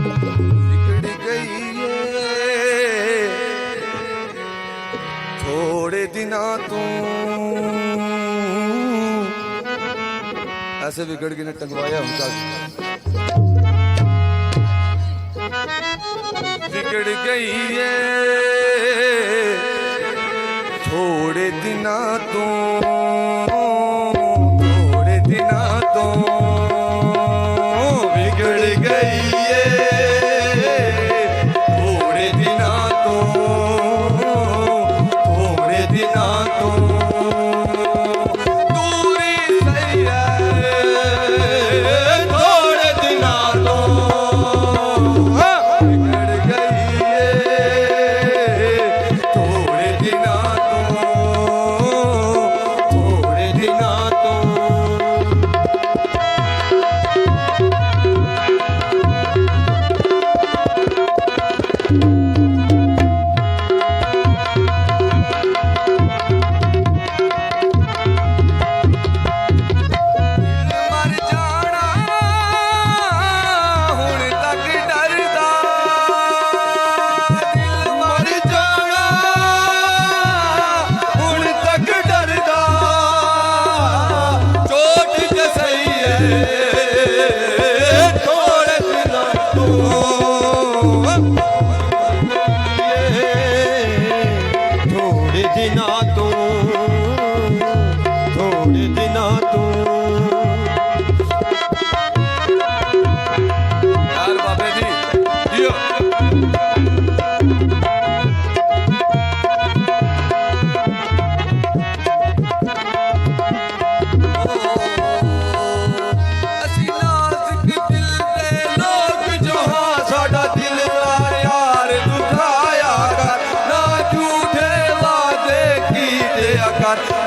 बिगड़ गई थोड़े दिना तू ऐसे बिगड़ के ने टंगवाया उनका बिगड़ गई है थोड़े दिना तू बिगड़ गई है थोड़े दिना तो थोड़े दिना तो दूरी सही है थोड़े दिना तो बिगड़ गई है थोड़े दिना तो थोड़े दिना तो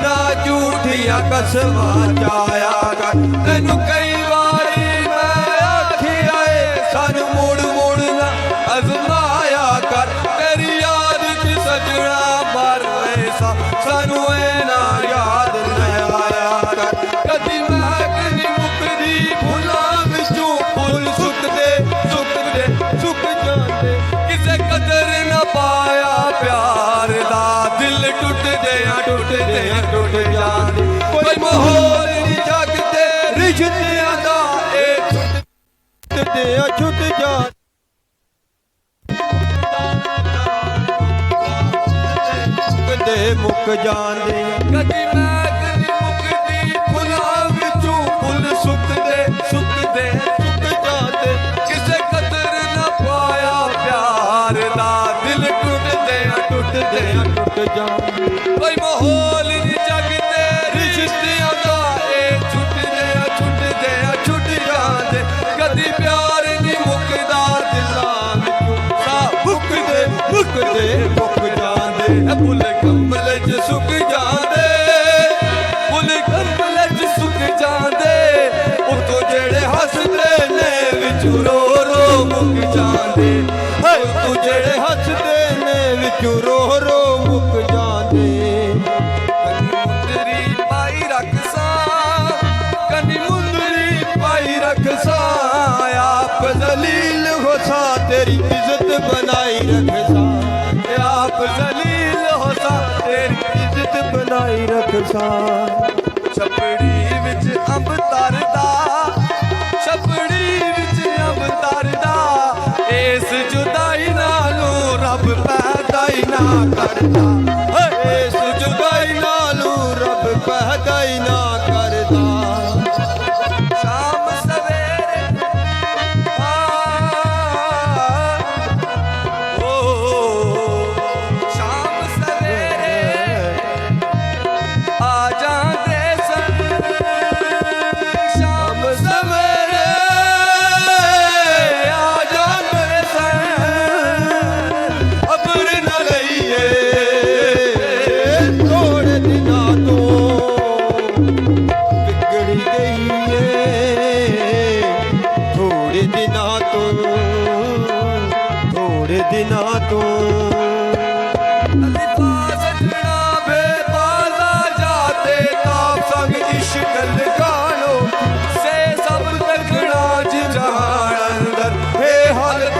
ना झूठिया कसमा जाया कर तेनू कई बारी मैं आखिया सानू मुड़ मुड़ ना अजमाया कर तेरी याद च सजना मर ऐसा सानू ना याद न आया कर कदी मैं कदी मुकदी फुलां विचों फुल सुक जांदे किसे कदर न पाया प्यार दा दिल टुट जांदे कोई माहौल नहीं जागते रिश्तियां दा ए छुट जांदे मुक जांदे कदी मैं कदी मुकदी फुलां विचों फुल सुक जांदे किसे कदर न पाया प्यार दा दिल टुट जांदे कोई माहौल नहीं जागते रिश्तियां दा ए छुट जांदे कदी प्यार नहीं मुकदा दिलां विचों सा मुक जांदे फुल कंबल च सुक जांदे फुल कंबल च सुक जांदे उतों जेड़े हसदे ने विचों रो मुक जांदे उतों जेड़े हसदे ने विचों रो मुक जांदे मुंदरी पाई रख सा आप जलील हो सा तेरी इज्जत बनाई रख सा आप जलील हो सा तेरी इज्जत बनाई रख सा छपड़ी विच अंब तरदा छपड़ी विच अंब तरदा इस जुदाई नालों रब पैदा ही ना करदा इस जुदाई नालों रब पैदा ही ना करदा शाम सवेरे शाम सवेरे आ जाते सन शाम सवेरे आ जाते सन अबर न लईए थोड़े दिना तो बिगड़ी गई है थोड़े दिना तो सजना बेबाजा जाते ताप संग इश्क लगानो से सब तकना जहान अंदर हे हालत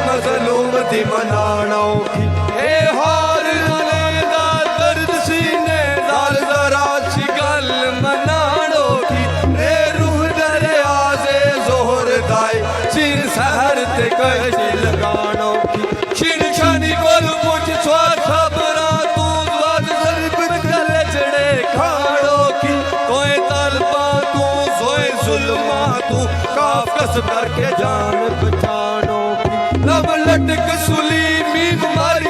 ਦੀ ਮਨਾਣਾ ਔਖੀ ਇਹ ਹਾਰ ਨਾਲੇ ਦਾ ਦਰਦ ਸੀਨੇ ਨਾਲ ਜ਼ਰਾ ਸੀ ਗੱਲ ਮਨਾਣ ਔਖੀ ਰੇ ਰੂਹ ਦਰਿਆ ਦੇ ਜ਼ੋਹਰ ਦਾਏ ਸਿਰ ਸਹਰ ਤੇ ਕਸ਼ੀ ਲਗਾਣ ਔਖੀ ਸ਼ਿਨ ਸ਼ਾਨੀ ਕੋਲ ਪੁੱਛ ਸਵਾ ਸਬਰਾਂ ਤੂੰ ਵਾਦ ਜ਼ਰਬ ਗਲੇ ਚੜੇ ਖਾਣ ਔਖੀ ਕੋਏ ਤਲਬਾਂ ਤੂੰ ਸੋਏ ਜ਼ੁਲਮਾਂ ਤੂੰ ਕਾਫ ਕਸ ਕਰਕੇ ਜਾਨ ਬਚਾਣ ਔਖੀ ਲਬ ਲਟਕ ਸੁਲੀ ਮੀਨ ਮਾਰੀ